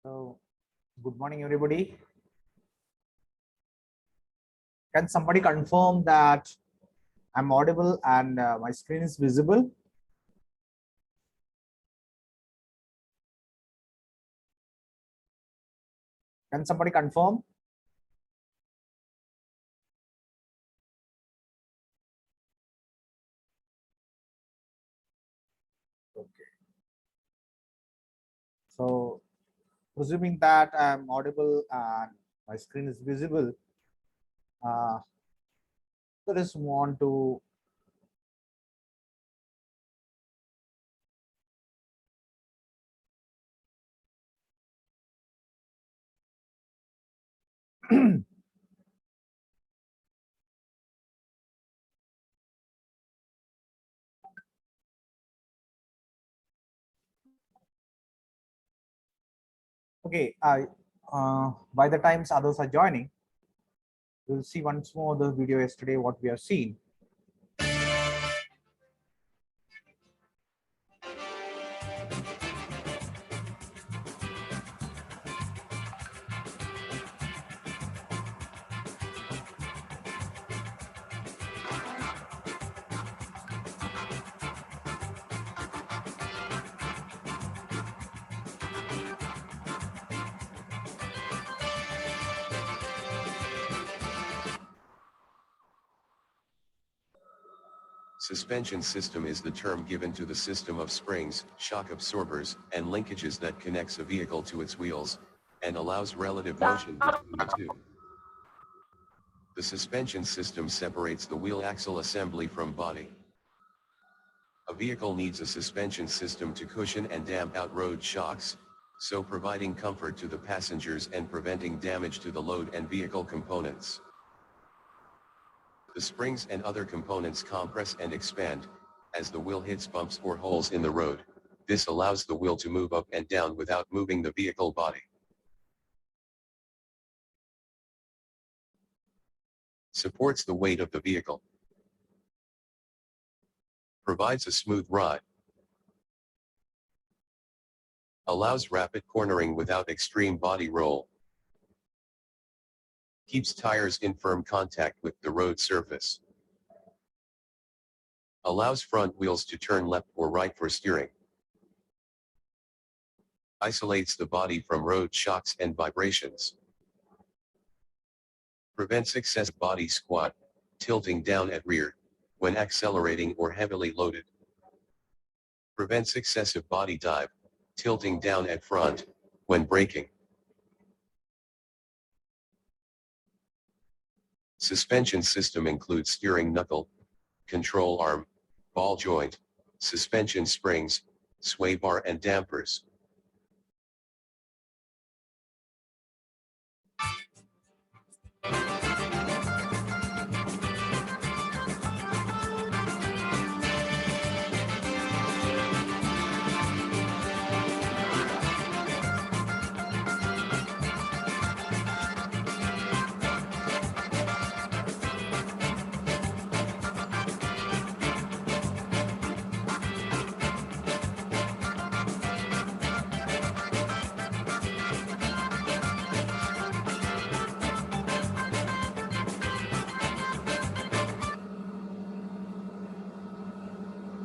So, good morning, everybody. Can somebody confirm that I'm audible and my screen is visible? Can somebody confirm? Okay. So, presuming that I'm audible and my screen is visible, let us move on to okay. By the times others are joining, we'll see once more the video yesterday what we have seen. Suspension system is the term given to the system of springs, shock absorbers, and linkages that connects a vehicle to its wheels, and allows relative motion between the two. The suspension system separates the wheel axle assembly from body. A vehicle needs a suspension system to cushion and damp out road shocks, so providing comfort to the passengers and preventing damage to the load and vehicle components. The springs and other components compress and expand, as the wheel hits bumps or holes in the road. This allows the wheel to move up and down without moving the vehicle body. Supports the weight of the vehicle. Provides a smooth ride. Allows rapid cornering without extreme body roll. Keeps tires in firm contact with the road surface. Allows front wheels to turn left or right for steering. Isolates the body from road shocks and vibrations. Prevents excessive body squat, tilting down at rear, when accelerating or heavily loaded. Prevents excessive body dive, tilting down at front, when braking. Suspension system includes steering knuckle, control arm, ball joint, suspension springs, sway bar and dampers.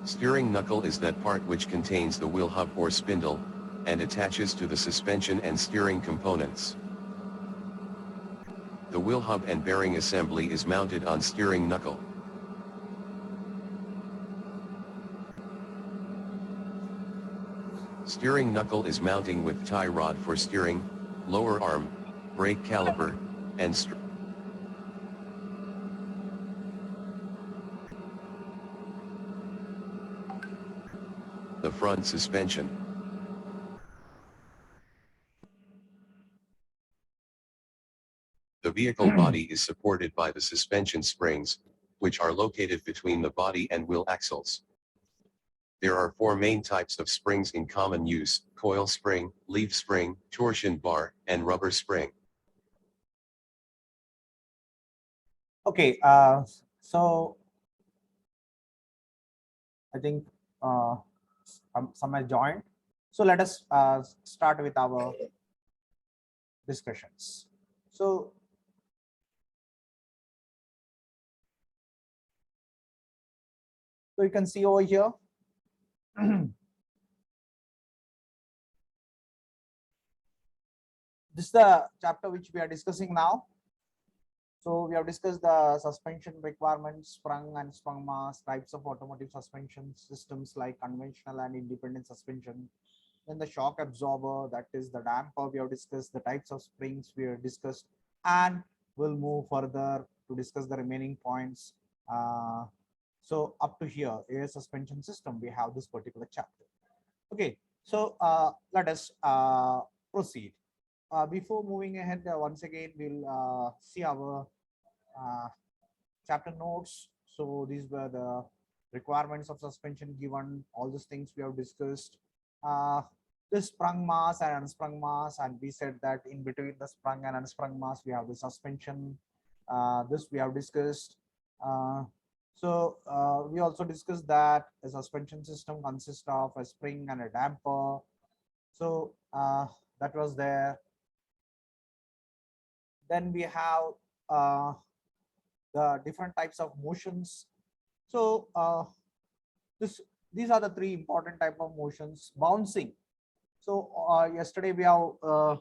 Steering knuckle is that part which contains the wheel hub or spindle, and attaches to the suspension and steering components. The wheel hub and bearing assembly is mounted on steering knuckle. Steering knuckle is mounting with tie rod for steering, lower arm, brake caliper, and the front suspension. The vehicle body is supported by the suspension springs, which are located between the body and wheel axles. There are four main types of springs in common use: coil spring, leaf spring, torsion bar, and rubber spring. Okay, so I think some have joined. So let us start with our discussions. So you can see over here. This is the chapter which we are discussing now. So we have discussed the suspension requirements, sprung and sprung mass, types of automotive suspension systems like conventional and independent suspension. Then the shock absorber, that is the damper, we have discussed the types of springs we have discussed, and we'll move further to discuss the remaining points. So up to here, air suspension system, we have this particular chapter. Okay, so let us proceed. Before moving ahead, once again, we'll see our chapter notes. So these were the requirements of suspension given, all these things we have discussed. This sprung mass and unsprung mass, and we said that in between the sprung and unsprung mass, we have the suspension. This we have discussed. We also discussed that a suspension system consists of a spring and a damper. So that was there. Then we have the different types of motions. So these are the three important type of motions. Bouncing. So yesterday we have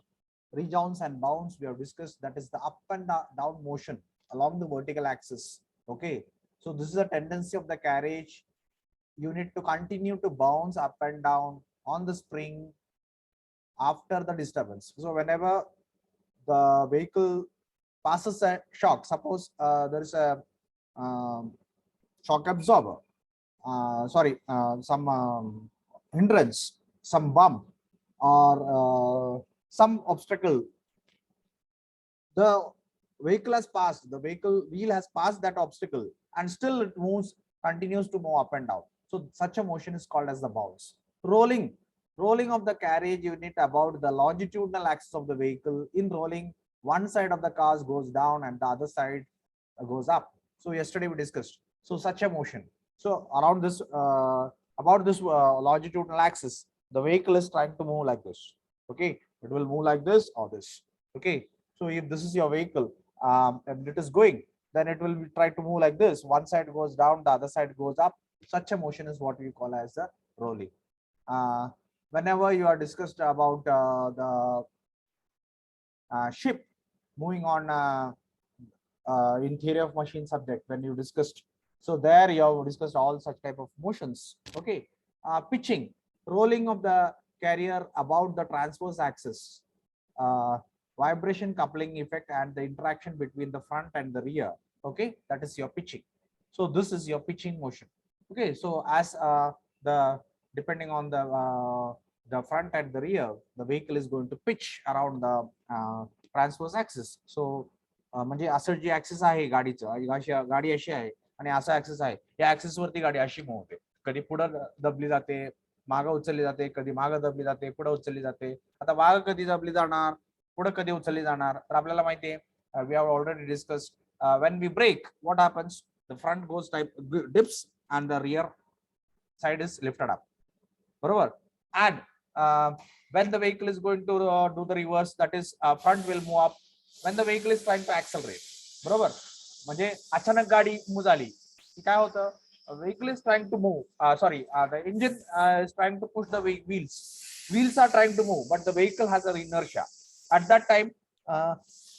rejounce and bounce. We have discussed that is the up and down motion along the vertical axis. Okay. So this is a tendency of the carriage. You need to continue to bounce up and down on the spring after the disturbance. So whenever the vehicle passes a shock, suppose there is a shock absorber, some hindrance, some bump, or some obstacle, the vehicle has passed, the vehicle wheel has passed that obstacle, and still it continues to move up and down. So such a motion is called as the bounce. Rolling of the carriage unit about the longitudinal axis of the vehicle. In rolling, one side of the cars goes down and the other side goes up. So yesterday we discussed. So such a motion. So around this, about this longitudinal axis, the vehicle is trying to move like this. Okay, it will move like this or this. Okay, so if this is your vehicle and it is going, then it will try to move like this. One side goes down, the other side goes up. Such a motion is what we call as the rolling. Whenever you are discussed about the ship moving on in theory of machine subject, when you discussed, so there you have discussed all such type of motions. Okay, pitching, rolling of the carrier about the transverse axis, vibration coupling effect and the interaction between the front and the rear. Okay, that is your pitching. So this is your pitching motion. Okay, so as the depending on the front and the rear, the vehicle is going to pitch around the transverse axis. So म्हणजे असं जी axis आहे गाडीचं, गाडी अशी आहे आणि असा axis आहे, या ऍक्सिस वरती गाडी अशी मूव्ह होते. कधी पुढे दबली जाते, मागे उचलली जाते, कधी मागे दबली जाते, पुढे उचलली जाते. आता मागे कधी दबली जाणार, पुढे कधी उचलली जाणार, तर आपल्याला माहिती आहे, we have already discussed, when we brake, what happens? The front goes dips and the rear side is lifted up. Barabar. And when the vehicle is going to do the reverse, that is front will move up when the vehicle is trying to accelerate. बरोबर, म्हणजे अचानक गाडी move झाली की काय होतं, vehicle is trying to move, the engine is trying to push the wheels are trying to move, but the vehicle has an inertia. At that time,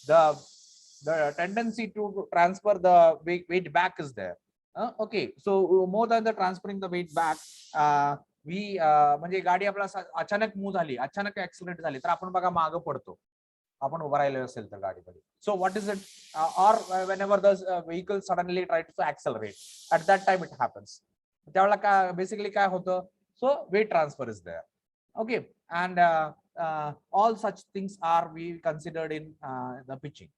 the tendency to transfer the weight back is there. Okay, so more than the transferring the weight back, म्हणजे गाडी आपला अचानक move झाली, अचानक ऍक्सिलेट झाली, तर आपण बघा मागे पडतो, आपण उभं राहिलो असेल तर गाडीमध्ये. So what is it, or whenever the vehicle suddenly try to accelerate, at that time it happens. त्यावेळेला काय बेसिकली काय होतं, so weight transfer is there. Okay, and all such things are we considered in the pitching.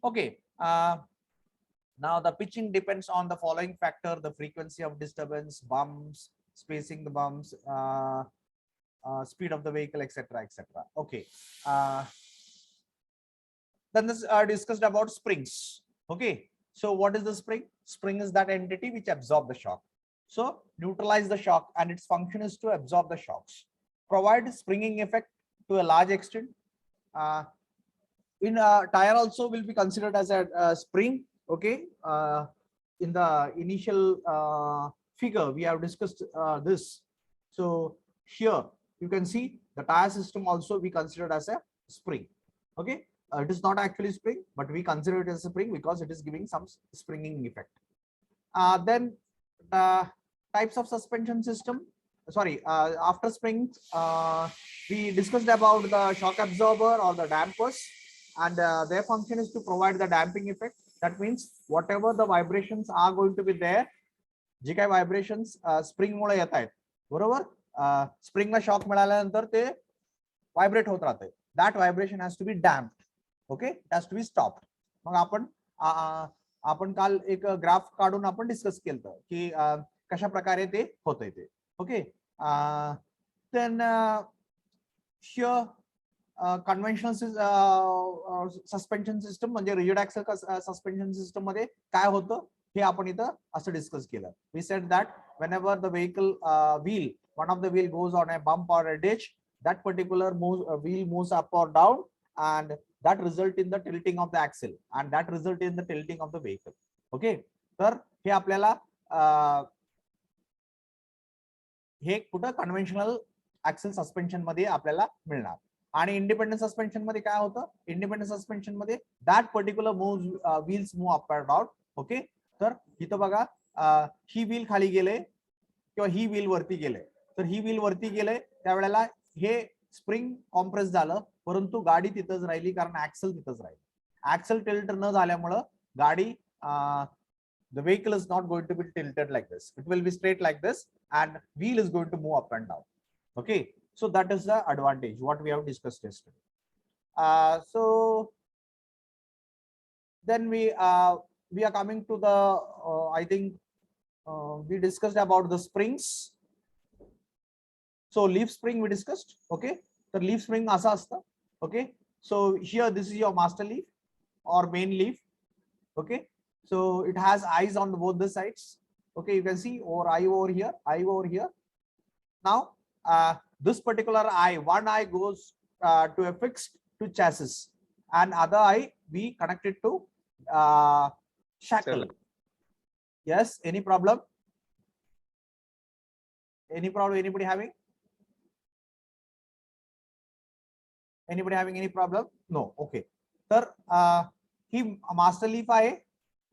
Okay, now the pitching depends on the following factor: the frequency of disturbance, bumps, spacing the bumps, speed of the vehicle, etc., etc. Okay, then this discussed about springs. Okay, so what is the spring? Spring is that entity which absorbs the shock. So neutralize the shock, and its function is to absorb the shocks, provide springing effect to a large extent. in tire also will be considered as a spring. Okay, in the initial figure we have discussed this. So here you can see the tire system also we considered as a spring. Okay, it is not actually spring, but we consider it as a spring because it is giving some springing effect. Then the types of suspension system. Sorry, after spring, we discussed about the shock absorber or the dampers, and their function is to provide the damping effect. That means whatever the vibrations are going to be there, जे काही vibrations spring मुळे येत आहेत, बरोबर, spring ला shock मिळाल्यानंतर ते vibrate होत राहते. That vibration has to be damped. Okay, it has to be stopped. मग आपण काल एक ग्राफ काढून आपण डिस्कस केलं की कशा प्रकारे ते होतंय ते. Okay, then here conventional suspension system म्हणजे rigid axle suspension system मध्ये काय होतं हे आपण इथं असं डिस्कस केलं. We said that whenever the vehicle wheel, one of the wheel goes on a bump or a ditch, that particular wheel moves up or down, and that result in the tilting of the axle, and that result in the tilting of the vehicle. Okay, तर हे आपल्याला हे कुठं conventional ऍक्सेल suspension मध्ये आपल्याला मिळणार. आणि independent suspension मध्ये काय होतं, इंडिपेंडेंट सस्पेन्शन मध्ये that particular wheels move up and down. Okay, तर इथं बघा ही व्हील खाली गेले किंवा ही व्हील वरती गेले, तर ही व्हील वरती गेले त्यावेळेला हे स्प्रिंग कॉम्प्रेस झालं, परंतु गाडी तिथंच राहिली कारण ऍक्सेल तिथंच राहिली. ऍक्सेल टिल्ट न झाल्यामुळं गाडी the vehicle is not going to be tilted like this. It will be straight like this, and wheel is going to move up and down. Okay, so that is the advantage what we have discussed yesterday. So then we are coming to the I think we discussed about the springs. So leaf spring we discussed. Okay, the leaf spring asa asta. Okay, so here this is your master leaf or main leaf. Okay, so it has eyes on both the sides. Okay, you can see eye over here, eye over here. Now this particular eye, one eye goes to a fixed to chassis, and other eye we connect it to shackle. Yes, any problem? Any problem? Anybody having any problem? No. Okay, तर ही master leaf आहे.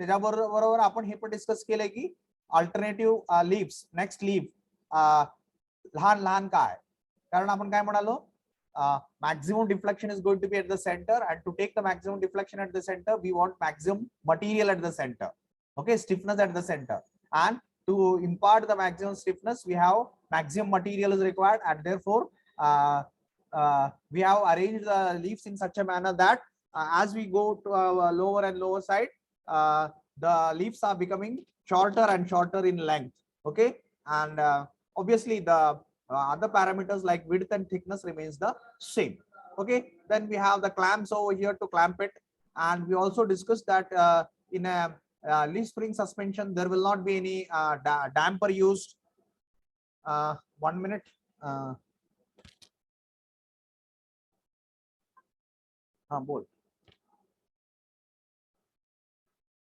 त्याच्याबरोबर आपण हे पण discuss केलंय की alternative leaves, next leaf लहान लहान काय, कारण आपण काय म्हणालो, maximum deflection is going to be at the center, and to take the maximum deflection at the center we want maximum material at the center. Okay, stiffness at the center, and to impart the maximum stiffness we have maximum material is required, and therefore we have arranged the leaves in such a manner that as we go to lower and lower side, the leaves are becoming shorter and shorter in length. Okay, and obviously the other parameters like width and thickness remains the same. Okay, then we have the clamps over here to clamp it, and we also discussed that in a leaf spring suspension there will not be any damper used. 1 minute. बोल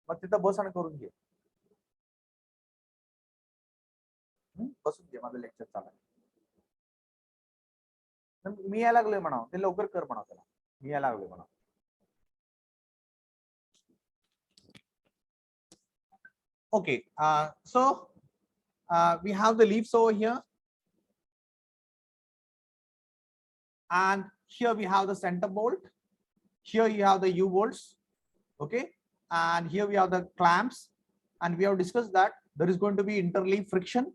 मग तिथं बस आणि करून घे, बसून घे, माझं lecture चालू आहे. मी यायला लागलोय म्हणा, ते लवकर कर म्हणा, त्याला मी यायला लागलोय म्हणा. Okay, so we have the leaves over here, and here we have the center bolt, here you have the U-bolts. Okay, and here we have the clamps, and we have discussed that there is going to be interleaf friction,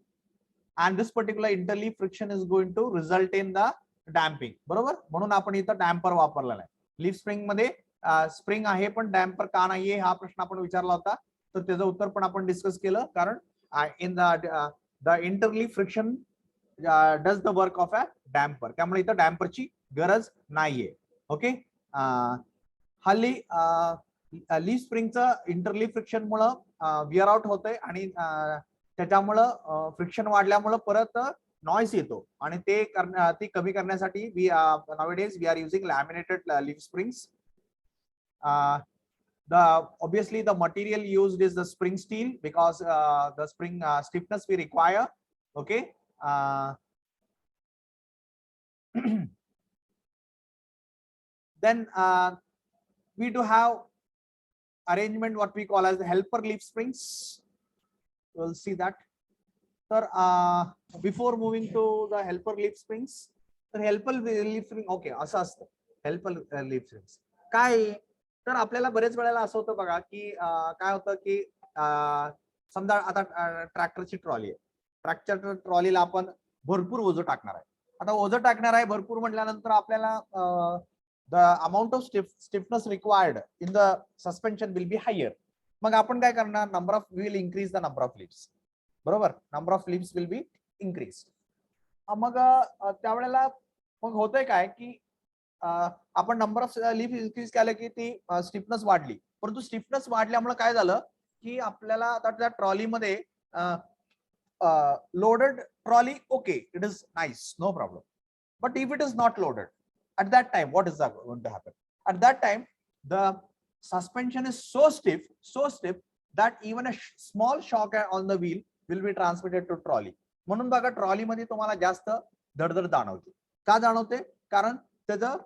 and this particular interleaf friction is going to result in the damping. बरोबर, म्हणून आपण इथं damper वापरलेला आहे. Leaf spring मध्ये spring आहे पण damper का नाहीये हा प्रश्न आपण विचारला होता, तर त्याचं उत्तर पण आपण डिस्कस केलं, कारण in the interleaf friction does the work of a damper, त्यामुळे इथं डॅम्परची गरज नाहीये. ओके, हल्ली लीफ स्प्रिंगचं इंटरलीफ फ्रिक्शन मुळे विअर आउट होतंय, आणि त्याच्यामुळं फ्रिक्शन वाढल्यामुळे परत नॉइस येतो, आणि ते कमी करण्यासाठी we nowadays we are using laminated leaf springs. obviously the material used is the spring steel because the spring stiffness we require. Okay. Then we do have arrangement what we call as the helper leaf springs. We'll see that. Sir, before moving to the helper leaf springs, तर helper leaf spring okay असं असतं helper leaf springs काय तर आपल्याला बरेच वेळेला असं होतं बघा की काय होतं की समजा आता ट्रॅक्टरची ट्रॉली आहे, ट्रॅक्टर ट्रॉलीला आपण भरपूर ओझं टाकणार आहे. आता ओझं टाकणार आहे भरपूर म्हटल्यानंतर आपल्याला the amount of stiffness required in the suspension will be higher. मग आपण काय करणार, number of we will increase the number of leaves. बरोबर, number of leaves will be increased. मग त्यावेळेला मग होतंय काय की आपण नंबर ऑफ लीफ इन्क्रीज केलं की ती स्टिफनेस वाढली, परंतु स्टिफनेस वाढल्यामुळे काय झालं की आपल्याला आता त्या ट्रॉलीमध्ये loaded trolley, okay, it is nice, no problem. But if it is not loaded, at that time, what is going to happen? At that time, the suspension is so stiff that even a small shock on the wheel will be transmitted to trolley. म्हणून बघा trolley मध्ये तुम्हाला जास्त धडधड जाणवते. का जाणवते? कारण त्याचं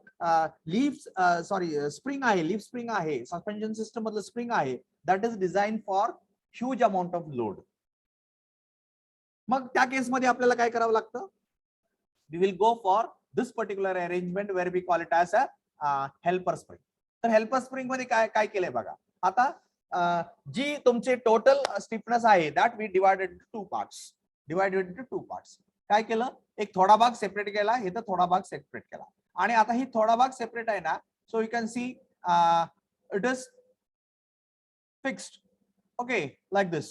स्प्रिंग आहे, लीफ स्प्रिंग आहे, सस्पेन्शन सिस्टम मधलं स्प्रिंग आहे, that is design for huge amount of load. मग त्या केसमध्ये आपल्याला काय करावं लागतं? We will go for this particular arrangement where we call it as a helper spring. तर helper spring मध्ये काय केलंय बघा. आता जी तुमचे टोटल स्टिफनेस आहे that we divided into two parts. काय केलं, एक थोडा भाग सेपरेट केला, हे तर थोडा भाग सेपरेट केला, आणि आता ही थोडा भाग सेपरेट आहे ना, so you can see it is fixed, okay, like this,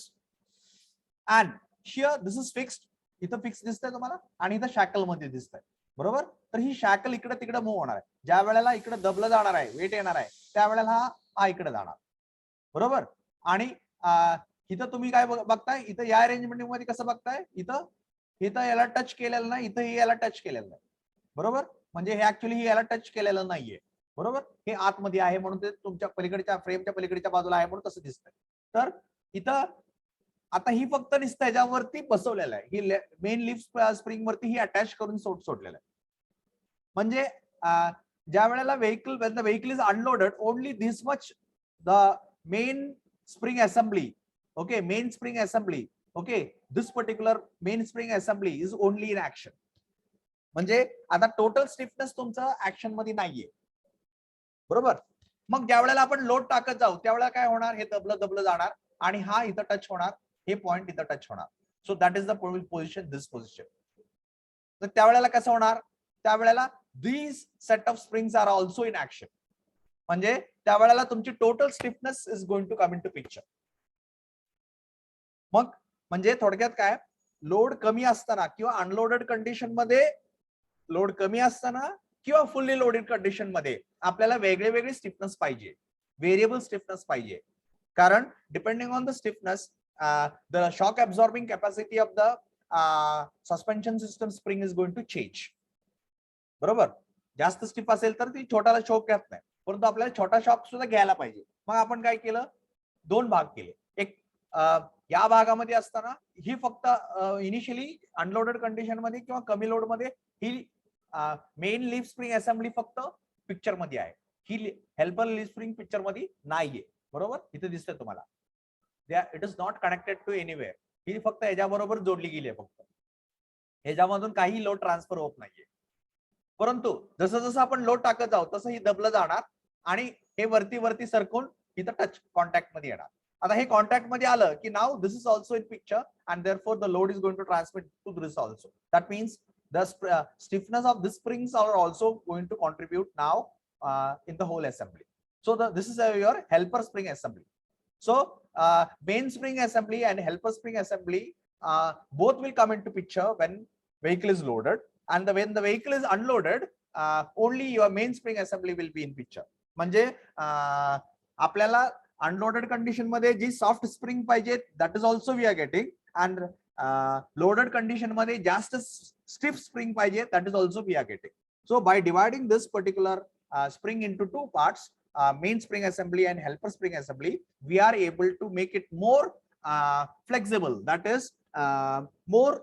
and here this is fixed. इथं फिक्स दिसतंय तुम्हाला आणि इथं शॅकल मध्ये दिसतंय. बरोबर, तर ही शॅकल इकडे तिकडे मूव्ह होणार आहे. ज्या वेळेला इकडे दबलं जाणार आहे, वेट येणार आहे, त्यावेळेला हा इकडे जाणार. बरोबर, आणि इथं तुम्ही काय बघताय, इथं या अरेंजमेंट मध्ये कसं बघताय, इथं याला टच केलेलं नाही, इथं याला टच केलेलं नाही. बरोबर, म्हणजे हे ऍक्च्युली याला टच केलेलं नाहीये. बरोबर, हे आतमध्ये आहे म्हणून ते तुमच्या पलीकडच्या फ्रेमच्या पलीकडच्या बाजूला आहे म्हणून तसं दिसतंय. तर इथं आता ही फक्त दिसत याच्यावरती बसवलेलं आहे, ही मेन लीफ स्प्रिंग वरती ही अटॅच करून सोडलेलं आहे. म्हणजे ज्या वेळेला vehicle is unloaded, only this much the main spring assembly, okay, main spring assembly, okay, this particular main spring assembly is only in action. म्हणजे आता टोटल स्टिफनेस तुमचं ऍक्शन मध्ये नाहीये. बरोबर, मग ज्या वेळेला आपण लोड टाकत जाऊ त्यावेळेला काय होणार, हे दबलं जाणार आणि हा इथं टच होणार, हे पॉइंट इथं टच होणार. सो that is the position, this position. तर त्यावेळेला कसं होणार, त्यावेळेला these set of springs are also in action. म्हणजे त्यावेळेला तुमची total stiffness is going to come in to picture. मग म्हणजे थोडक्यात काय, लोड कमी असताना किंवा अनलोडेड कंडिशन मध्ये, लोड कमी असताना किंवा फुल्ली लोडेड कंडिशन मध्ये आपल्याला वेगळे स्टिफनेस पाहिजे, व्हेरिएबल स्टिफनेस पाहिजे. कारण depending on the stiffness, the shock absorbing capacity of the suspension system spring is going to change. बरोबर, जास्त स्टिफ असेल तर ती छोटाला शॉक घेत नाही, परंतु आपल्याला छोटा शॉक सुद्धा घ्यायला पाहिजे. मग आपण काय केलं, दोन भाग केले. एक या भागामध्ये असताना ही फक्त इनिशियली अनलोडेड कंडिशन मध्ये किंवा कमी लोड मध्ये ही मेन लीफ स्प्रिंग असेंबली फक्त पिक्चर मध्ये आहे, ही हेल्पर लीफ स्प्रिंग पिक्चर मध्ये नाहीये. बरोबर, इथे दिसतंय तुम्हाला, it is not connected to anywhere. ही फक्त याच्याबरोबर जोडली गेली आहे, फक्त ह्याच्यामधून काही लोड ट्रान्सफर होत नाहीये. परंतु जसं जसं आपण लोड टाकत जाऊ तसं ही दबलं जाणार आणि हे वरती सरकून इथं टच कॉन्टॅक्ट मध्ये येणार. आता हे कॉन्टॅक्ट मध्ये आलं की now this is also in picture and therefore the load is going to transmit to this also. That means the stiffness of this springs are also going to contribute now in the whole assembly. So this is your helper spring assembly. So main spring assembly and helper spring assembly both will come into picture when vehicle is loaded, and when the vehicle is unloaded, only your main spring assembly will be in picture. म्हणजे आपल्याला unloaded condition मध्ये जी soft spring पाहिजे that is also we are getting, and loaded condition मध्ये जास्त stiff spring पाहिजे that is also we are getting. So by dividing this particular spring into two parts, main spring assembly and helper spring assembly, we are able to make it more flexible. That is more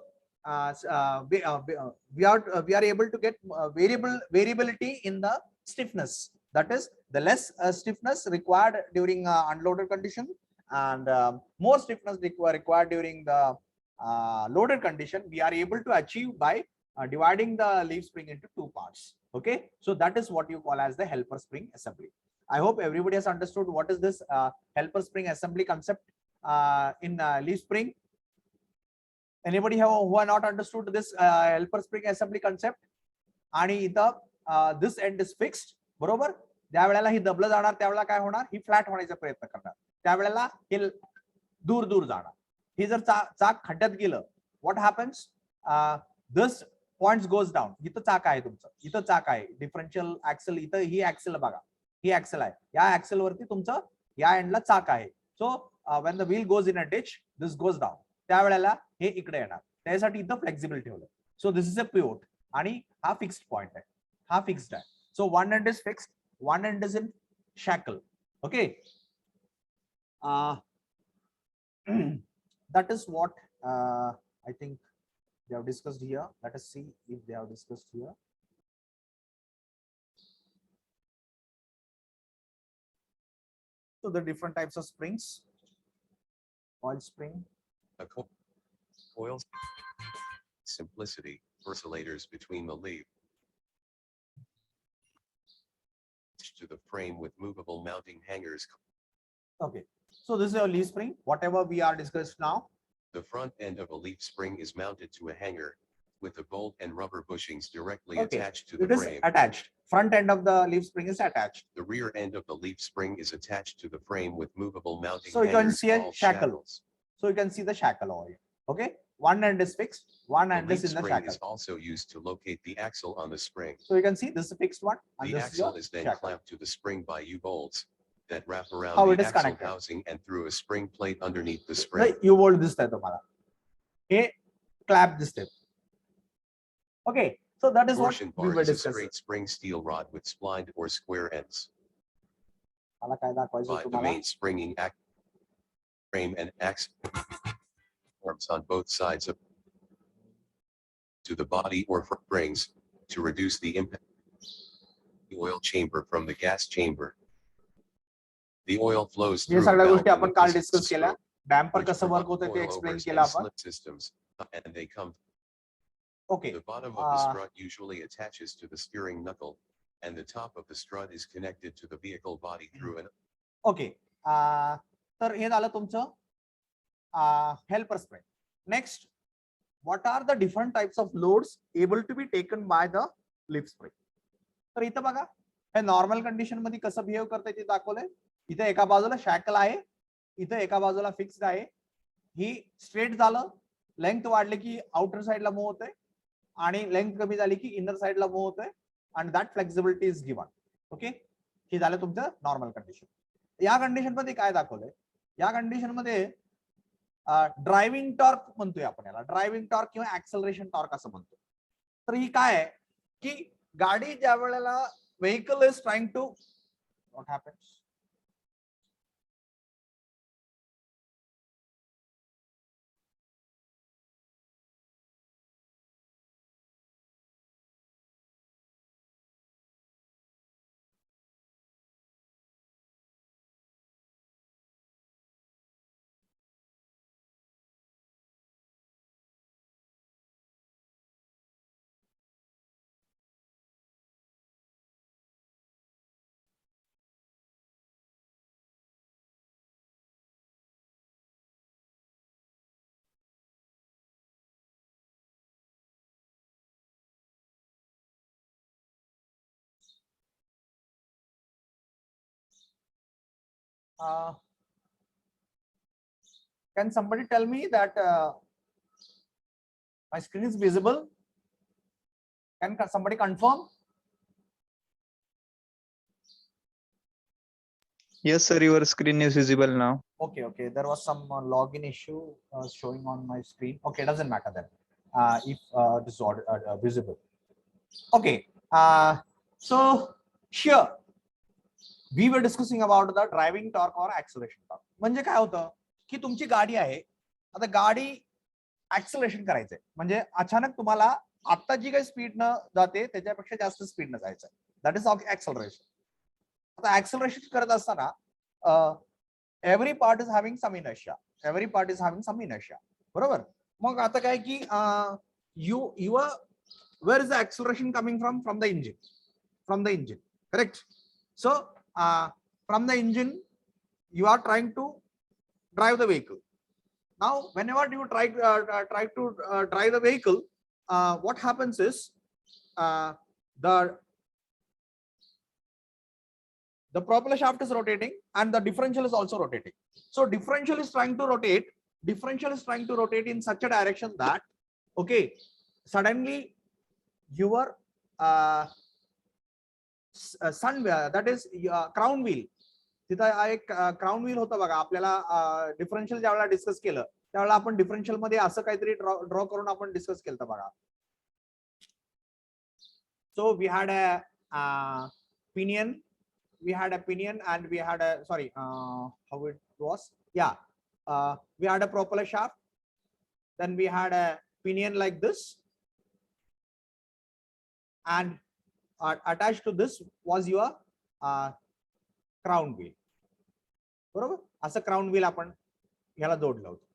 we are able to get variability in the stiffness. That is the less stiffness required during unloaded condition, and more stiffness required during the loaded condition. We are able to achieve by dividing the leaf spring into two parts. Okay, so that is what you call as the helper spring assembly. I hope everybody has understood what is this helper spring assembly concept in leaf spring. Anybody who are not understood this helper spring assembly concept? आणि इथं this end is fixed, बरोबर? ज्या वेळेला ही दबलं जाणार त्यावेळेला काय होणार, ही flat होण्याचा प्रयत्न करणार, त्यावेळेला हे दूर दूर जाणार. ही जर चाक खड्ड्यात गेलं, what happens? This points goes down. इथं चाक आहे तुमचं, इथं चाक आहे, डिफरन्शियल ऍक्सेल, इथं ही ऍक्सेल बघा, ही ऍक्सेल आहे, या ऍक्सेल वरती तुमचं या एंडला चाक आहे. सो when the wheel goes in a ditch, this goes down. त्यावेळेला हे इकडे येणार, त्यासाठी इथं फ्लेक्सिबल ठेवलं. So this is a pivot आणि हा फिक्स्ड पॉइंट आहे, हा फिक्स्ड आहे. So one and is fixed, one and is in shackle. Okay, that is what I think they have discussed here. Let us see if they have discussed here. So the different types of springs: coil spring, A coil simplicity, oscillators between the leaf to the frame with movable mounting hangers. Okay, so this is a leaf spring, whatever we are discussed now. The front end of a leaf spring is mounted to a hanger with the bolt and rubber bushings directly Okay, attached to the it is frame. attached. Front end of the leaf spring is attached. The rear end of the leaf spring is attached to the frame with movable mounting So you can hangers see a called shackle. shackles. So you can see the shackle over here. Okay, one end is fixed, one The end leaf is in the spring shackle. is also used to locate the axle on the spring. So you can see this is a fixed one, and The this is axle your is then shackle. clamped to the spring by U-bolts that wrap around How the it is axle connected. housing and through a spring plate underneath the The spring. U-bolt दिसतंय तुम्हाला, हे clap दिसते. Okay, so that is what Torsion we bar were is a discussing. straight spring steel rod with splined or square ends. मला काय दाखवायचं By the तुम्हाला? main springing frame and axle forms on both sides of to the body or springs to reduce the impact the oil chamber from the gas chamber. The oil flows hey through a सगळ्या valve गोष्टी in the आपण काल piston discuss केल्या. stroke, damper which कसं work provide होतं ते explain coilovers केलं and आपण. slip systems, and they come. Okay, The bottom of the strut usually attaches to the steering knuckle, and the top of the strut is connected to the vehicle body through an. okay. तर हे झालं तुमचं helper spring. Next, what are the different types of loads able to be taken by the leaf spring? तर इथं बघा, हे normal condition मध्ये कसं behave करते ते दाखवलंय. इथे एका बाजूला शॅकल आहे, इथे एका बाजूला फिक्स्ड आहे. ही स्ट्रेट झालं, लेंथ वाढली की आउटर साइडला मूव्ह होते, आणि लेंथ कमी झाली की इनर साइडला मूव्ह होते, आणि that flexibility is given. Okay, हे झालं तुमचं नॉर्मल कंडिशन. या कंडिशन मध्ये काय दाखवलंय, या कंडिशन मध्ये ड्रायव्हिंग टॉर्क म्हणतोय आपण याला, ड्रायव्हिंग टॉर्क किंवा ऍक्सेलरेशन टॉर्क असं म्हणतो. तर ही काय आहे की गाडी ज्या वेळेला vehicle is trying to, what happens, can somebody tell me that my screen is visible? Can somebody confirm? Yes, sir, your screen is visible now. Okay, okay. There was some login issue showing on my screen. Okay, doesn't matter then. If this is visible. Okay. So here, we were discussing about the driving torque और acceleration torque. म्हणजे काय होतं की तुमची गाडी आहे, आता गाडी ऍक्सलरेशन करायचंय म्हणजे अचानक तुम्हाला आता जी काही स्पीडनं जाते त्याच्यापेक्षा जास्त स्पीडनं जायचंय, दॅट इज ऍक्सलरेशन. आता ऍक्सलरेशन करत असताना every part is having some inertia, every part is having some inertia, बरोबर. मग आता काय की your where is the acceleration coming from the engine, correct. So from the engine you are trying to drive the vehicle. Now whenever you try to drive the vehicle, what happens is the propeller shaft is rotating and the differential is also rotating. So differential is trying to rotate in such a direction that, okay, suddenly your that is crown wheel, तिथं एक crown wheel होतं बघा आपल्याला, differential ज्या वेळेला discuss केलं त्यावेळेला आपण डिफरन्शियल मध्ये असं काहीतरी ड्रॉ करून आपण डिस्कस केलं बघा. So we had a pinion, and we had a, sorry, how it was, yeah, we had a propeller shaft, then we had a pinion like this, and attached to this was your crown wheel, बरोबर. असं crown wheel आपण याला जोडलं होतं,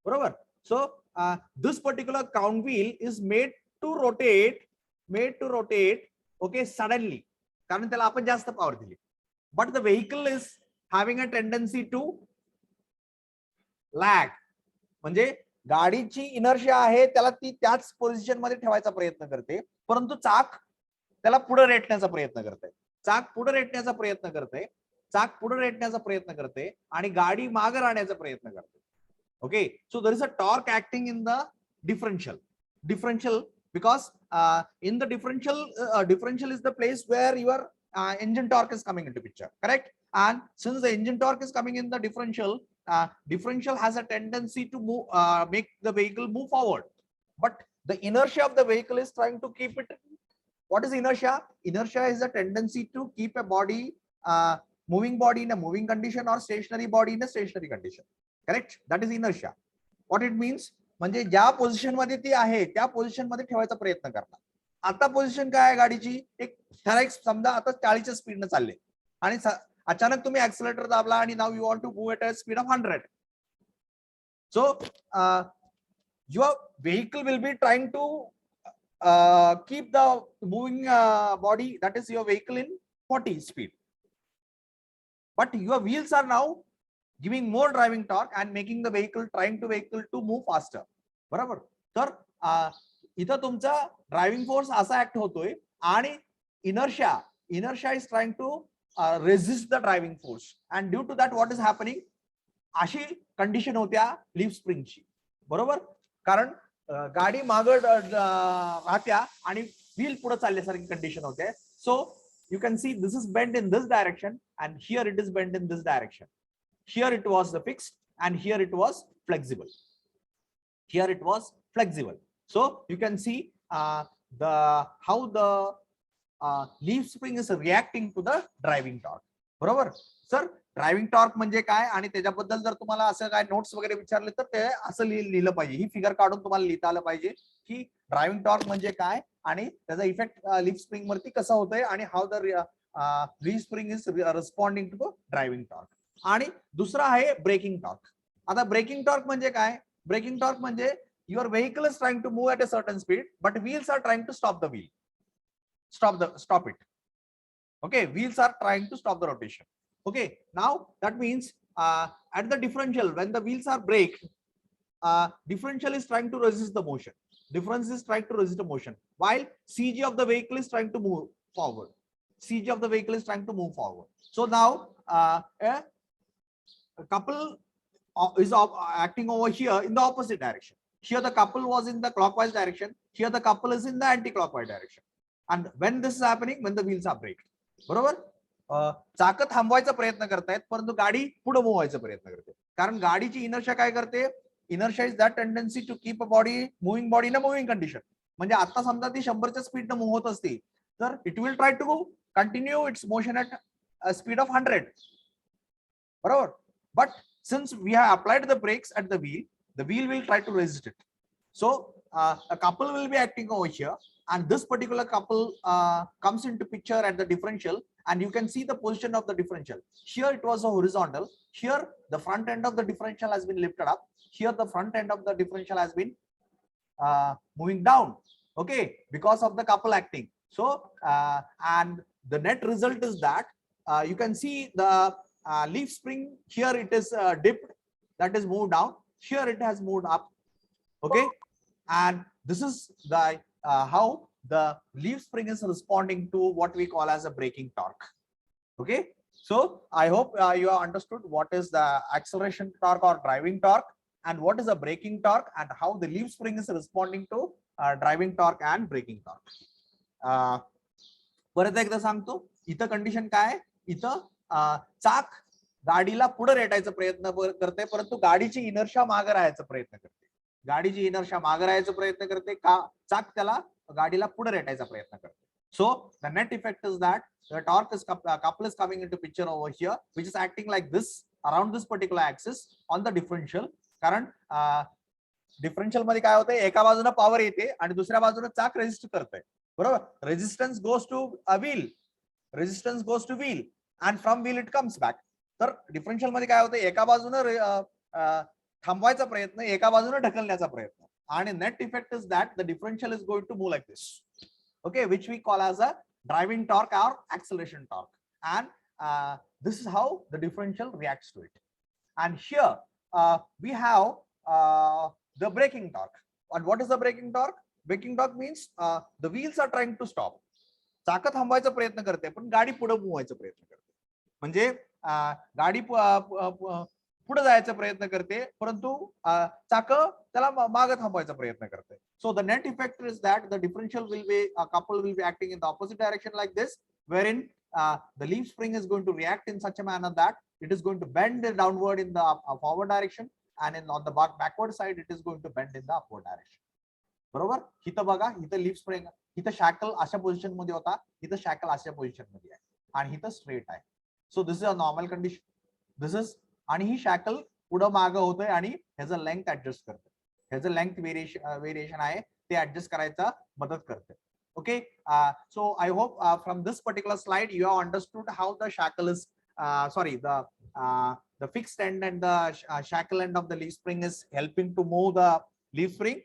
बरोबर. सो this particular crown wheel is made to rotate, okay, suddenly, कारण त्याला आपण जास्त पॉवर दिली. But the vehicle is having a tendency to lag, म्हणजे गाडीची इनर्शिया आहे त्याला ती त्याच पोझिशन मध्ये ठेवायचा प्रयत्न करते, परंतु चाक त्याला पुढे रेटण्याचा प्रयत्न करते, चाक पुढे रेटण्याचा प्रयत्न करते आणि गाडी मागे राहण्याचा प्रयत्न करते. Okay, so there is a torque acting in the differential because in the differential is the place where your engine torque is coming into picture, correct. And since the engine torque is coming in the differential has a tendency to move, make the vehicle move forward, but the inertia of the vehicle is trying to keep it. What is inertia? Inertia is a tendency to keep a body, moving body in a moving condition or stationary body in a stationary condition, correct. That is inertia. What it means, म्हणजे ज्या position मध्ये ती आहे त्या position मध्ये ठेवायचा प्रयत्न करतात. आता पोझिशन काय आहे गाडीची, एक ठराविक, समजा आता 40च्या स्पीडने चालले आणि अचानक तुम्ही ऍक्सिलरेटर दाबला आणि now you want to move at a speed of 100. So your vehicle will be trying to keep the moving body, that is your vehicle, in 40 speed, but your wheels are now giving more driving torque and making the vehicle to move faster, बरोबर. तर इथं तुमचा driving force असा act होतोय आणि inertia is trying to resist the driving force, and due to that what is happening, अशी condition होत्या leaf स्प्रिंगची, बरोबर. कारण गाडी मागं राहत्या आणि व्हील पुढे चालल्यासारखी कंडिशन होते. So you can see this is bend in this direction and here it is bent in this direction. Here it was the fixed and here it was flexible. So you can see how the leaf spring is reacting to the driving torque, बरोबर. Sir driving torque म्हणजे काय आणि त्याच्याबद्दल जर तुम्हाला असं काय notes वगैरे विचारले तर ते असं लिहिलं पाहिजे, ही फिगर काढून तुम्हाला लिहिता आलं पाहिजे की ड्रायव्हिंग टॉर्क म्हणजे काय आणि त्याचा इफेक्ट लीफ स्प्रिंग वरती कसा होतोय आणि how the leaf spring is responding to the driving torque. आणि दुसरा आहे ब्रेकिंग टॉर्क. आता ब्रेकिंग टॉर्क म्हणजे काय, ब्रेकिंग टॉर्क म्हणजे your vehicle is trying to move at a certain speed but wheels are trying to stop the wheel, stop it. Okay, wheels are trying to stop the rotation. Okay, now that means at the differential when the wheels are braked, differential is trying to resist the motion, while CG of the vehicle is trying to move forward. So now a couple is acting over here in the opposite direction. Here the couple was in the clockwise direction, here the couple is in the anti-clockwise direction, and when this is happening, when the wheels are braked, बरोबर. चाक थांबवायचा प्रयत्न करतायत परंतु गाडी पुढे move व्हायचा प्रयत्न करते, कारण गाडीची इनर्शिया काय करते, inertia is that tendency to keep a moving body in a moving condition. म्हणजे आता समजा ती 100च्या स्पीडने मूव्ह होत असते तर it will try to continue its motion at a speed of 100. Barabar. But since we have applied the brakes at the wheel will try to resist it. So a couple will be acting over here, and this particular couple comes into picture at the differential, and you can see the position of the differential. Here it was a horizontal. Here the front end of the differential has been lifted up. Here the front end of the differential has been moving down. Okay, because of the couple acting. So and the net result is that you can see the leaf spring here, it is dipped, that is moved down. Here it has moved up. Okay, and this is the how the leaf spring is responding to what we call as a braking torque. Okay, so I hope you have understood what is the acceleration torque or driving torque, and what is the braking torque, and how the leaf spring is responding to driving torque and braking torque. परत एकदा सांगतो, इथं condition काय, इथं चाक गाडीला पुढे रेटायचा प्रयत्न करते, परंतु गाडीची इनर्शिया मागे राहायचा प्रयत्न करते. गाडीची इनर्शिया मागे राहायचा प्रयत्न करते, चाक त्याला गाडीला पुढे रेटायचा प्रयत्न करते. So the net effect is that the torque is couple is coming into picture over here, which is acting like this around this particular axis on the differential. कारण differential मध्ये काय होतंय, एका बाजूने पॉवर येते आणि दुसऱ्या बाजूने चाक रेजिस्ट करते. बरोबर, resistance goes to a wheel, resistance goes to wheel, and from wheel it comes back. तर डिफरन्शियल मध्ये काय होतं, एका बाजूने थांबवायचा प्रयत्न, एका बाजूने ढकलण्याचा प्रयत्न, आणि net effect is that the differential is going to move like this. Okay, which we call as a driving torque or acceleration torque, and this is how the differential reacts to it. And here we have the braking torque. And what is the braking torque? Braking torque means the wheels are trying to stop. चाक थांबवायचा प्रयत्न करते, पण गाडी पुढे move व्हायचा प्रयत्न करते. म्हणजे गाडी पुढे जायचा प्रयत्न करते, परंतु चाक त्याला मागे थांबवायचा प्रयत्न करते. So the net effect is that the differential will be, a couple will be acting in the opposite direction like this, wherein the leaf spring is going to react in such a manner that it is going to bend downward in the forward direction, and on the backward side it is going to bend in the upward direction. बरोबर, इथं बघा, इथं leaf spring, इथं शॅकल अशा position मध्ये होता, इथं शॅकल अशा पोझिशन मध्ये आहे, आणि इथं स्ट्रेट आहे. So this is a normal condition. This is, आणि ही शॅकल पुढं मागं होतोय आणि ह्याचं लेंथ ऍडजस्ट करते, ह्याचं लेंथ व्हेरिएशन आहे ते ऍडजस्ट करायचा मदत करते. Okay, so I hope from this particular slide you have understood how the shackle is the fixed end and the shackle end of the leaf spring is helping to move the leaf spring.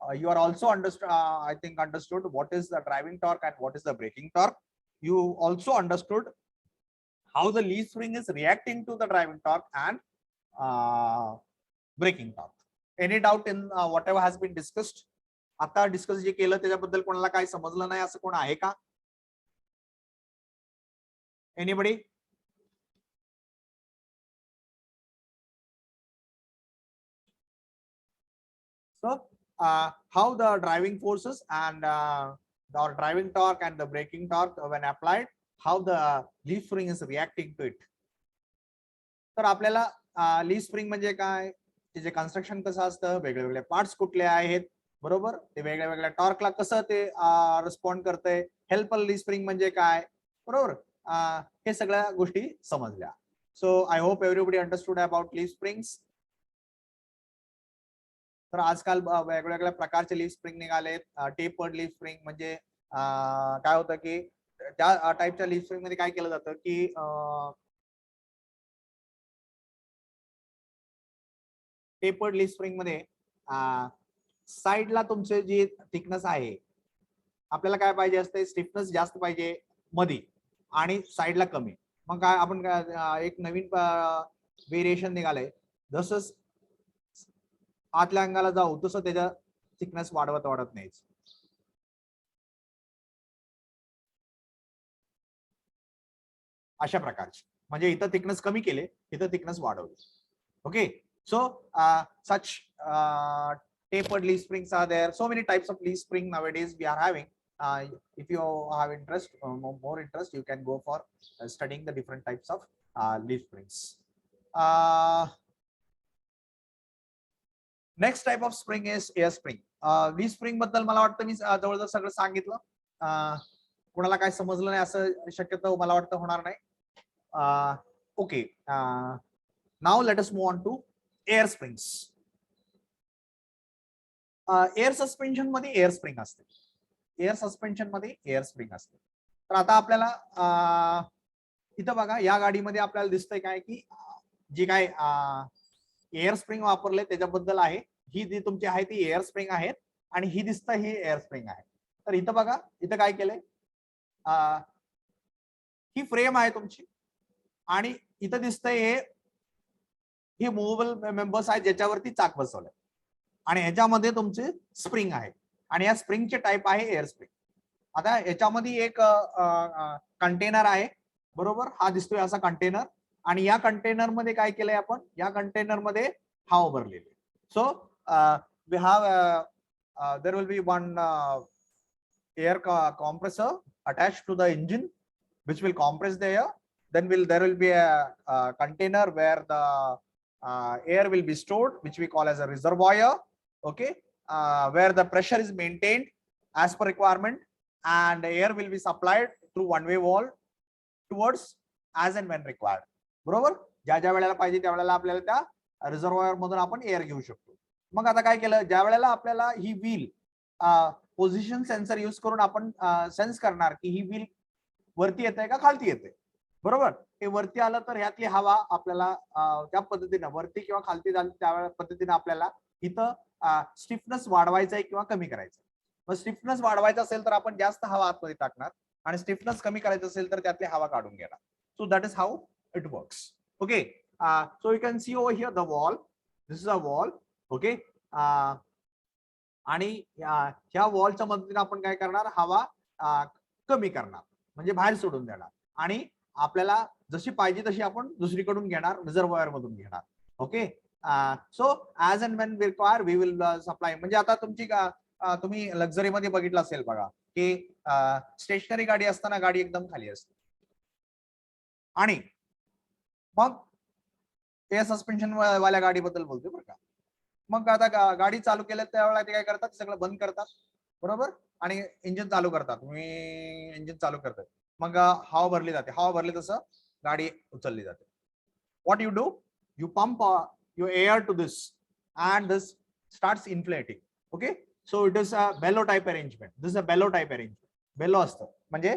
You are also understood what is the driving torque and what is the braking torque. You also understood how the leaf spring is reacting to the driving torque and braking torque. Any doubt in whatever has been discussed? आता discuss जे केलं त्याच्याबद्दल कोणाला काही समजलं नाही असं कोण आहे का? Anybody? So how the driving forces and the driving torque and the braking torque when applied, how the leaf spring is reacting to it. तर आपल्याला लीफ स्प्रिंग म्हणजे काय, त्याचे कन्स्ट्रक्शन कसं असतं, वेगवेगळे पार्ट्स कुठले आहेत, बरोबर, ते वेगळ्या वेगळ्या टॉर्कला कसं ते रिस्पॉन्ड करतंय, हेल्पर लीफ स्प्रिंग म्हणजे काय, बरोबर, हे सगळ्या गोष्टी समजल्या. So I hope everybody understood about leaf springs. तर आजकाल वेगवेगळ्या प्रकारचे लीफ स्प्रिंग निघालेत. टेपर्ड लीफ स्प्रिंग म्हणजे काय होतं की त्या टाईपच्या लीफ स्प्रिंग मध्ये काय केलं जातं की टेपर्ड लीफ स्प्रिंग मध्ये साइडला तुमचे जी थिकनेस आहे, आपल्याला काय पाहिजे असते, स्टिफनेस जास्त पाहिजे मध्ये आणि साइडला कमी. मग काय आपण एक नवीन व्हेरिएशन निघालंय, जसं आतल्या अंगाला जाऊ तसं त्याच्या थिकनेस वाढत नाही. अशा प्रकारचे, म्हणजे इथं थिकनेस कमी केले, इथं थिकनेस वाढवली. Okay, so such tapered leaf springs are there. So many types of leaf spring nowadays we are having. If you have interest, more interest, you can go for studying the different types of leaf springs. Next type of spring is air spring. leaf spring बद्दल मला वाटतं मी जवळजवळ सगळं सांगितलं. कोणाला काय समजलं नाही असं शक्यतो मला वाटतं होणार नाही. Okay. Now let us move on to air springs. Air suspension मध्ये एअर स्प्रिंग असते. एअर सस्पेन्शन मध्ये एअर स्प्रिंग असते. तर आता आपल्याला इथं बघा या गाडीमध्ये आपल्याला दिसतंय काय की जी काय एअर स्प्रिंग वापरले त्याच्याबद्दल आहे. ही जी तुमची आहे ती एअर स्प्रिंग आहे आणि ही दिसतं ही एअर स्प्रिंग आहे. तर इथं बघा इथं काय केलंय, ही फ्रेम आहे तुमची आणि इथं दिसतंय हे मूव्हेबल मेंबर्स आहेत ज्याच्यावरती चाक बसवलंय आणि ह्याच्यामध्ये तुमचे स्प्रिंग आहे आणि या स्प्रिंगचे टाईप आहे एअर स्प्रिंग. आता याच्यामध्ये एक कंटेनर आहे बरोबर, हा दिसतोय असा कंटेनर आणि या कंटेनर मध्ये काय केलंय आपण, या कंटेनर मध्ये हवा भरलेली. So we have there will be one air compressor attached to the engine which will compress the air. Then there will be a container where the air will be stored, which we call as a reservoir. Okay, where the pressure is maintained as per requirement and air will be supplied through one-way valve towards as and when required. बरोबर, ज्या ज्या वेळेला पाहिजे त्या वेळेला आपल्याला त्या reservoir मधून आपण एअर घेऊ शकतो. मग आता काय केलं, ज्या वेळेला आपल्याला ही व्हील पोझिशन सेन्सर यूज करून आपण सेन्स करणार की ही व्हील वरती येते का खालती येते. बरोबर, हे वरती आलं तर ह्यातली हवा आपल्याला त्या पद्धतीने वरती किंवा खालती झाली त्या पद्धतीने आपल्याला इथं स्टिफनेस वाढवायचा आहे किंवा कमी करायचं. मग स्टिफनेस वाढवायचा असेल तर आपण जास्त हवा आतमध्ये टाकणार आणि स्टिफनेस कमी करायचं असेल तर त्यातली हवा काढून घेणार. सो that is how it works. Okay, so you can see over here the wall. This is a wall. Okay, आणि ह्या वॉलच्या मदतीने आपण काय करणार, हवा कमी करणार म्हणजे बाहेर सोडून देणार आणि आपल्याला जशी पाहिजे तशी आपण दुसरीकडून घेणार, रिझर्वॉयर मधून घेणार. Okay, so as and when we require we will supply. म्हणजे आता तुमची तुम्ही लक्झरी मध्ये बघितलं असेल बघा की स्टेशनरी गाडी असताना गाडी एकदम खाली असते आणि मग एअर सस्पेन्शन वाल्या गाडीबद्दल बोलतोय बरं का. मग आता गाडी चालू केल्या त्यावेळेला ते काय करतात, सगळं बंद करतात बरोबर आणि इंजिन चालू करतात. इंजिन चालू करतात, मग हवा भरली जाते. हवा भरली तसं गाडी उचलली जाते. What you do, you pump your air to this and this starts inflating. Okay, so it is a bellow type arrangement. This is a bellow type arrangement. bellow असतं म्हणजे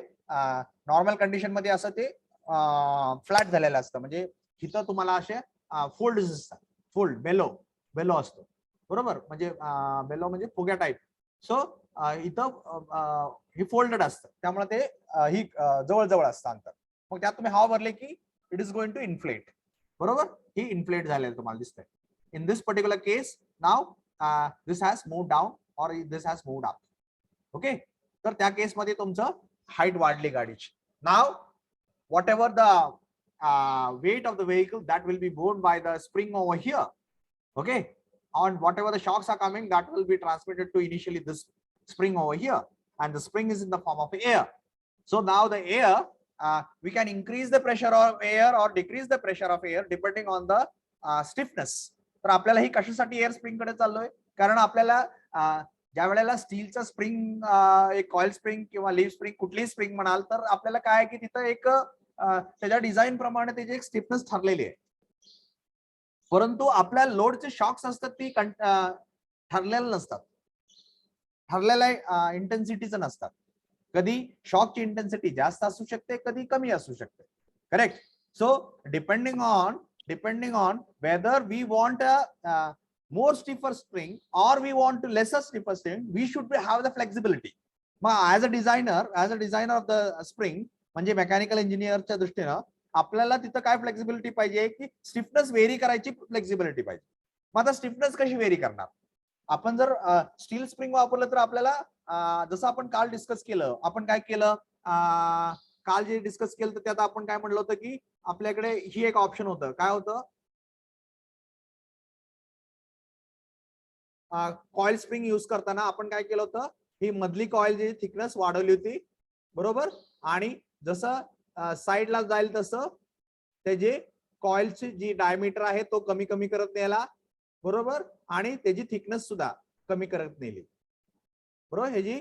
नॉर्मल कंडिशन मध्ये असं ते फ्लॅट झालेलं असतं, म्हणजे इथं तुम्हाला असे फोल्ड असतात. फोल्ड बेलो असतो बरोबर, म्हणजे बेलो म्हणजे फुग्या टाईप. सो इथं हे फोल्डेड असतं त्यामुळे ते ही जवळ असतं अंतर. मग त्यात तुम्ही हवा भरले की it is going to inflate. बरोबर, ही इन्फ्लेट झालेलं तुम्हाला दिसतंय. In this particular case now this has move down और this has moved up. Okay, तर त्या केसमध्ये तुमचं हाईट वाढली गाडीची. नाव whatever the weight of the vehicle that will be borne by the spring over here. Okay, and whatever the shocks are coming that will be transmitted to initially this spring over here, and the spring is in the form of air. So now the air we can increase the pressure of air or decrease the pressure of air depending on the stiffness. तर आपल्याला ही कशासाठी air spring कडे चाललोय, कारण आपल्याला ज्या वेळेला स्टीलचं spring, एक कॉइल स्प्रिंग किंवा लीफ स्प्रिंग, कुठलीही स्प्रिंग म्हणाल तर आपल्याला काय की तिथं एक त्याच्या डिझाईन प्रमाणे त्याची एक स्टिफनेस ठरलेली आहे. परंतु आपल्या लोडचे शॉक्स असतात ती ठरलेले नसतात, ठरलेल्या इंटेन्सिटीचं नसतात. कधी शॉकची इंटेन्सिटी जास्त असू शकते, कधी कमी असू शकते. Correct. So depending on whether we want a more stiffer spring or we want to lesser stiffer spring, we should have the flexibility. as a designer of the spring म्हणजे मेकॅनिकल इंजिनियरच्या दृष्टीनं आपल्याला तिथं काय फ्लेक्सिबिलिटी पाहिजे की stiffness very करायची flexibility पाहिजे. मग आता स्टिफनेस कशी व्हेरी करणार, आपण जर स्टील स्प्रिंग वापरलं तर आपल्याला जसं आपण काल डिस्कस केलं, आपण काय केलं काल जे डिस्कस केलं तर त्यात आपण काय म्हणलं होतं की आपल्याकडे ही एक ऑप्शन होतं. काय होतं, कॉइल स्प्रिंग यूज करताना आपण काय केलं होतं, ही मधली कॉइल जी थिकनेस वाढवली होती बरोबर, आणि जसं साईडला जाईल तसं त्याची कॉइलची जी डायमीटर आहे तो कमी करत नेला बरोबर, आणि त्याची थिकनेस सुद्धा कमी करत नेली बरोबर. हे जी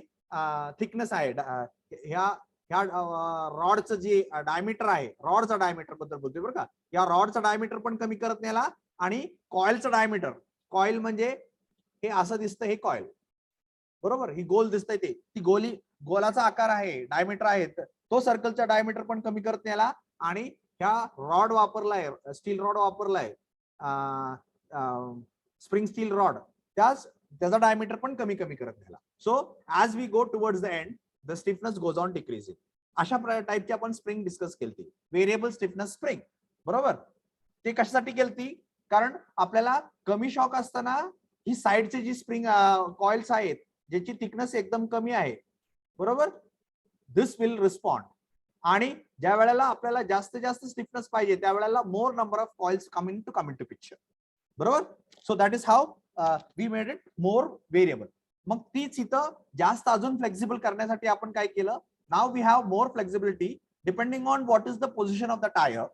थिकनेस आहे ह्या ह्या रॉडचं जे डायमीटर आहे, रॉडचा डायमीटर बद्दल बोलतोय बरं का, या रॉडचा डायमीटर पण कमी करत नेला आणि कॉइलचं डायमीटर, कॉइल म्हणजे हे असं दिसतं, हे कॉइल बरोबर, ही गोल दिसतंय ते, ती गोलाचा आकार आहे, डायमीटर आहे, तो सर्कलचा डायमीटर पण कमी करत नेला आणि ह्या रॉड वापरलाय, स्टील रॉड वापरलाय, स्प्रिंग स्टील रॉड, त्याचा डायमीटर पण कमी करत नेला. So as we go towards the end the stiffness goes on decreasing. अशा टाइपची आपण स्प्रिंग डिस्कस केली, व्हेरिएबल स्टिफनेस स्प्रिंग बरोबर. ते कशासाठी केली, कारण आपल्याला कमी शॉक असताना ही साइडची जी स्प्रिंग कॉइल्स आहेत ज्याची थिकनेस एकदम कमी आहे बरोबर, दिस विल रिस्पॉन्ड. आणि ज्या वेळेला आपल्याला जास्तीत जास्त स्टिफनेस पाहिजे त्यावेळेला more number of coils come in to picture बरोबर. So that is how we made it more variable. मग तीच इथं जास्त अजून फ्लेक्झिबल करण्यासाठी आपण काय केलं, now we have more flexibility depending on what is the position of the tyre.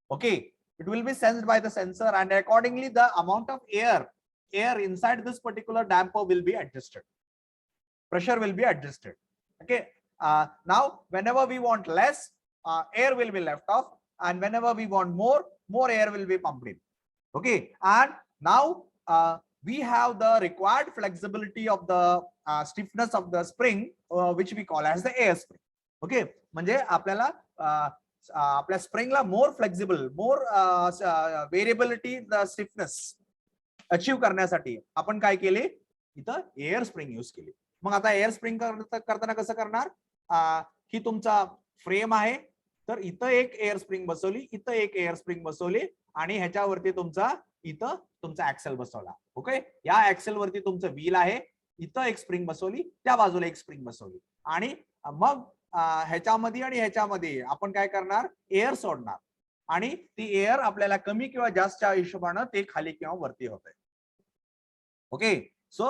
Okay, it will be sensed by the sensor and accordingly the amount of air inside this particular damper will be adjusted, pressure will be adjusted. Okay, now whenever we want less, air will be left off, and whenever we want more air will be pumped in. Okay, and now we have the required flexibility of the stiffness of the spring, which we call as the air spring. Okay, म्हणजे आपल्याला आपल्या स्प्रिंगला more flexible, more variability, the stiffness achieve करण्यासाठी आपण काय केले, इथं air spring use केली. मग आता एअर स्प्रिंग करताना कसं करणार, ही तुमचा फ्रेम आहे, तर इथं एक एअर स्प्रिंग बसवली, इथं एक एअर स्प्रिंग बसवली आणि ह्याच्यावरती इथं तुमचा ऍक्सेल बसवला. ओके, या ऍक्सेल वरती तुमचं व्हील आहे, इथं एक स्प्रिंग बसवली, त्या बाजूला एक स्प्रिंग बसवली आणि मग ह्याच्यामध्ये आणि ह्याच्यामध्ये आपण काय करणार, एअर सोडणार आणि ती एअर आपल्याला कमी किंवा जास्तच्या हिशोबानं ते खाली किंवा वरती होतंय. Okay, so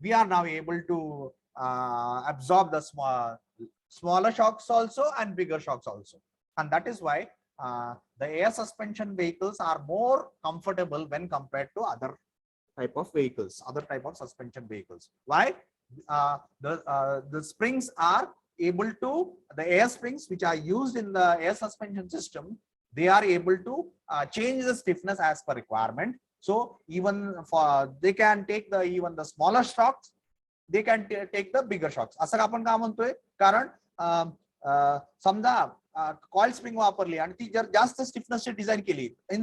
we are now able to absorb the smaller shocks also and bigger shocks also, and that is why the air suspension vehicles are more comfortable when compared to other type of vehicles, other type of suspension vehicles. Why? The springs are able to, the air springs which are used in the air suspension system, they are able to change the stiffness as per requirement. So even for they can take even the smaller shocks, they can take the bigger shocks. असं आपण का म्हणतोय, कारण समजा coil spring वापरली आणि ती जर जास्त स्टिफनेसची डिझाइन केली, इन